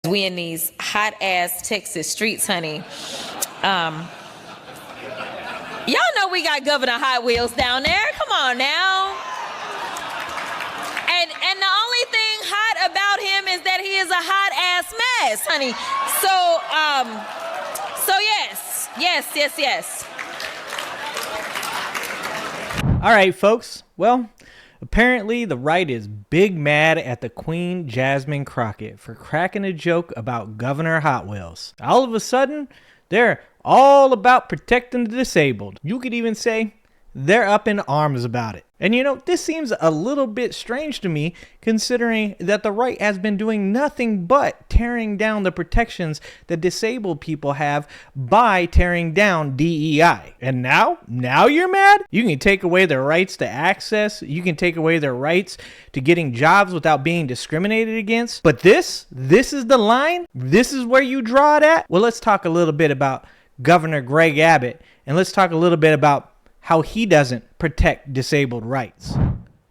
We in these hot ass Texas streets, honey. Y'all know we got Governor Hot Wheels down there. Come on now. And the only thing hot about him is that he is a hot ass mess, honey. So yes. All right, folks. Well, apparently the right is big mad at the Queen Jasmine Crockett for cracking a joke about Governor Hot Wheels. All of a sudden, they're all about protecting the disabled. You could even say they're up in arms about it. And you know, this seems a little bit strange to me, considering that the right has been doing nothing but tearing down the protections that disabled people have by tearing down DEI. And now you're mad? You can take away their rights to access. You can take away their rights to getting jobs without being discriminated against. But this is the line? This is where you draw it at? Well, let's talk a little bit about Governor Greg Abbott, and let's talk a little bit about how he doesn't protect disabled rights.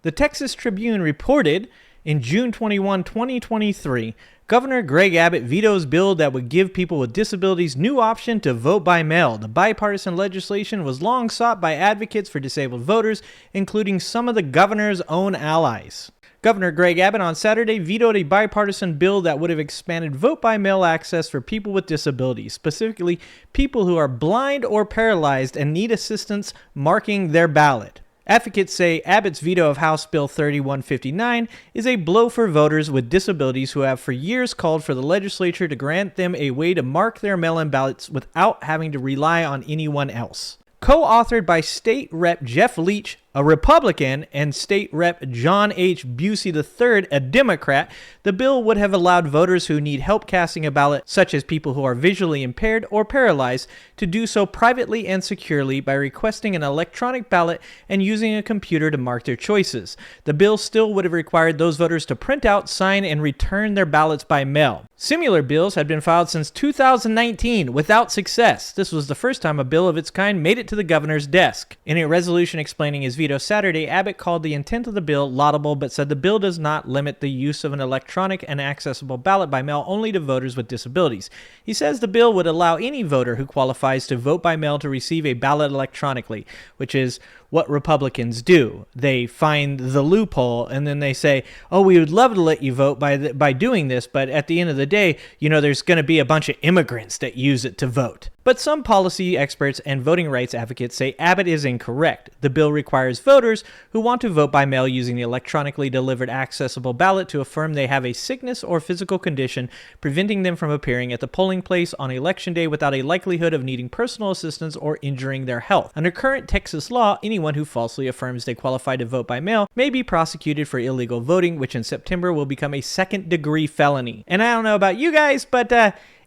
The Texas Tribune reported in June 21, 2023, Governor Greg Abbott vetoes bill that would give people with disabilities new option to vote by mail. The bipartisan legislation was long sought by advocates for disabled voters, including some of the governor's own allies. Governor Greg Abbott on Saturday vetoed a bipartisan bill that would have expanded vote-by-mail access for people with disabilities, specifically people who are blind or paralyzed and need assistance marking their ballot. Advocates say Abbott's veto of House Bill 3159 is a blow for voters with disabilities who have for years called for the legislature to grant them a way to mark their mail-in ballots without having to rely on anyone else. Co-authored by State Rep. Jeff Leach, a Republican, and State Rep. John H. Busey III, a Democrat, the bill would have allowed voters who need help casting a ballot, such as people who are visually impaired or paralyzed, to do so privately and securely by requesting an electronic ballot and using a computer to mark their choices. The bill still would have required those voters to print out, sign, and return their ballots by mail. Similar bills had been filed since 2019 without success. This was the first time a bill of its kind made it to the governor's desk. In a resolution explaining his veto Saturday, Abbott called the intent of the bill laudable, but said the bill does not limit the use of an electronic and accessible ballot by mail only to voters with disabilities. He says the bill would allow any voter who qualifies to vote by mail to receive a ballot electronically, which is what Republicans do. They find the loophole and then they say, oh, we would love to let you vote by doing this, but at the end of the day, you know, there's going to be a bunch of immigrants that use it to vote. But some policy experts and voting rights advocates say Abbott is incorrect. The bill requires voters who want to vote by mail using the electronically delivered accessible ballot to affirm they have a sickness or physical condition preventing them from appearing at the polling place on Election Day without a likelihood of needing personal assistance or injuring their health. Under current Texas law, anyone who falsely affirms they qualify to vote by mail may be prosecuted for illegal voting, which in September will become a second-degree felony. And I don't know about you guys, but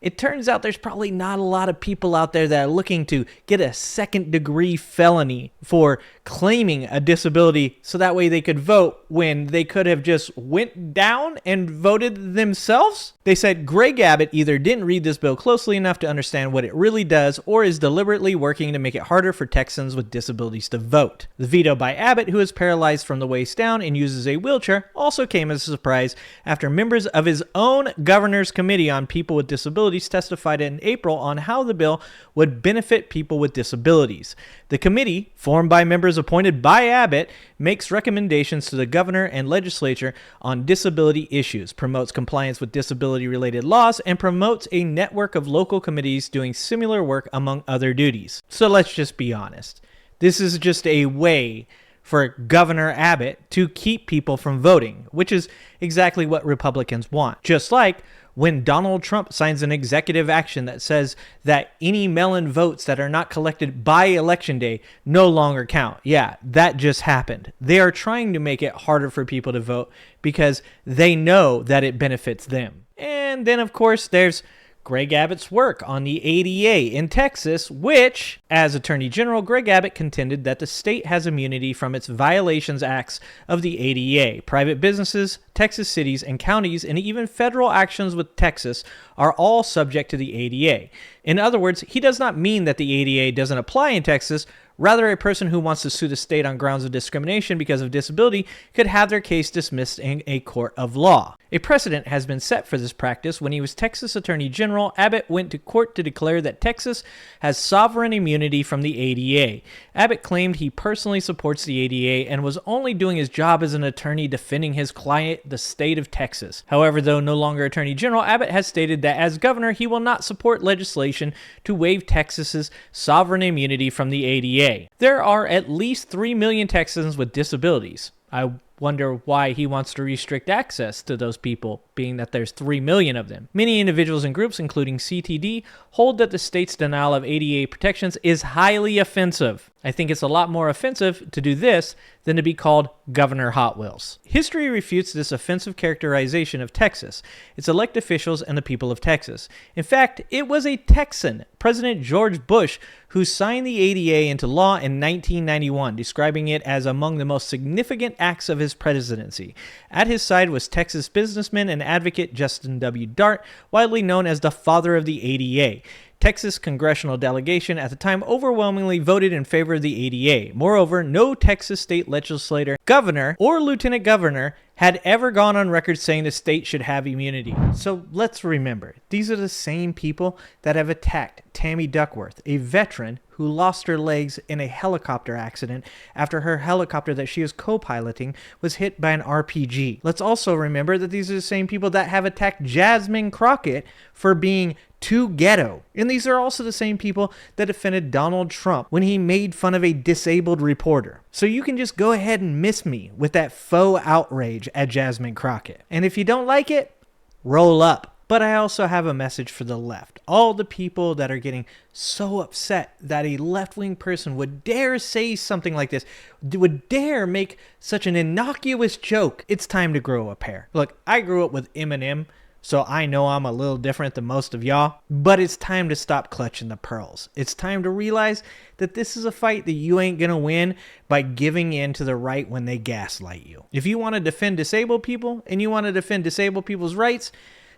it turns out there's probably not a lot of people out there that are looking to get a second-degree felony for claiming a disability so that way they could vote when they could have just went down and voted themselves. They said Greg Abbott either didn't read this bill closely enough to understand what it really does or is deliberately working to make it harder for Texans with disabilities to vote. The veto by Abbott, who is paralyzed from the waist down and uses a wheelchair, also came as a surprise after members of his own governor's committee on people with disabilities testified in April on how the bill would benefit people with disabilities. The committee, formed by members appointed by Abbott, makes recommendations to the governor and legislature on disability issues, promotes compliance with disability-related laws, and promotes a network of local committees doing similar work among other duties. So let's just be honest. This is just a way for Governor Abbott to keep people from voting, which is exactly what Republicans want. Just like when Donald Trump signs an executive action that says that any mail-in votes that are not collected by Election Day no longer count. Yeah, that just happened. They are trying to make it harder for people to vote because they know that it benefits them. And then, of course, there's Greg Abbott's work on the ADA in Texas, which, as Attorney General, Greg Abbott contended that the state has immunity from its violations acts of the ADA. Private businesses, Texas cities and counties, and even federal actions with Texas are all subject to the ADA. In other words, he does not mean that the ADA doesn't apply in Texas. Rather, a person who wants to sue the state on grounds of discrimination because of disability could have their case dismissed in a court of law. A precedent has been set for this practice. When he was Texas Attorney General, Abbott went to court to declare that Texas has sovereign immunity from the ADA. Abbott claimed he personally supports the ADA and was only doing his job as an attorney defending his client, the state of Texas. However, though no longer Attorney General, Abbott has stated that as governor, he will not support legislation to waive Texas's sovereign immunity from the ADA. There are at least 3 million Texans with disabilities. I wonder why he wants to restrict access to those people, being that there's 3 million of them. Many individuals and groups, including CTD, hold that the state's denial of ADA protections is highly offensive. I think it's a lot more offensive to do this than to be called Governor Hot Wheels. History refutes this offensive characterization of Texas, its elected officials, and the people of Texas. In fact, it was a Texan, President George Bush, who signed the ADA into law in 1991, describing it as among the most significant acts of his presidency. At his side was Texas businessman and advocate Justin W. Dart, widely known as the father of the ADA. Texas congressional delegation at the time overwhelmingly voted in favor of the ADA. Moreover, no Texas state legislator, governor, or lieutenant governor had ever gone on record saying the state should have immunity. So let's remember, these are the same people that have attacked Tammy Duckworth, a veteran who lost her legs in a helicopter accident after her helicopter that she was co-piloting was hit by an RPG. Let's also remember that these are the same people that have attacked Jasmine Crockett for being too ghetto. And these are also the same people that defended Donald Trump when he made fun of a disabled reporter. So you can just go ahead and miss me with that faux outrage at Jasmine Crockett. And if you don't like it, roll up. But I also have a message for the left. All the people that are getting so upset that a left-wing person would dare say something like this, would dare make such an innocuous joke. It's time to grow a pair. Look, I grew up with Eminem, so I know I'm a little different than most of y'all, but it's time to stop clutching the pearls. It's time to realize that this is a fight that you ain't gonna win by giving in to the right when they gaslight you. If you want to defend disabled people and you want to defend disabled people's rights,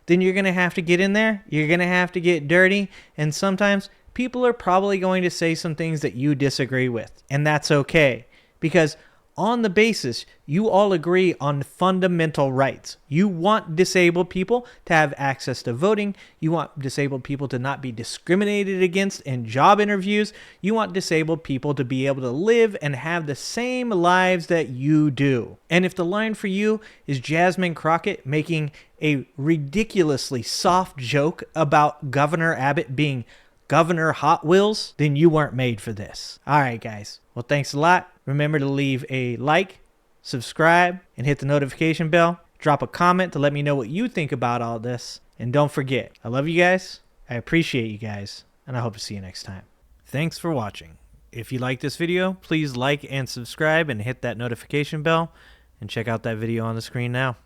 then you're gonna have to get in there, you're gonna have to get dirty, and sometimes people are probably going to say some things that you disagree with, and that's okay, because on the basis you all agree on fundamental rights. You want disabled people to have access to voting. You want disabled people to not be discriminated against in job interviews. You want disabled people to be able to live and have the same lives that you do. And if the line for you is Jasmine Crockett making a ridiculously soft joke about Governor Abbott being Governor Hot Wheels, then you weren't made for this. All right, guys. Well, thanks a lot. Remember to leave a like, subscribe, and hit the notification bell. Drop a comment to let me know what you think about all this. And don't forget, I love you guys, I appreciate you guys, and I hope to see you next time. Thanks for watching. If you like this video, please like and subscribe and hit that notification bell, and check out that video on the screen now.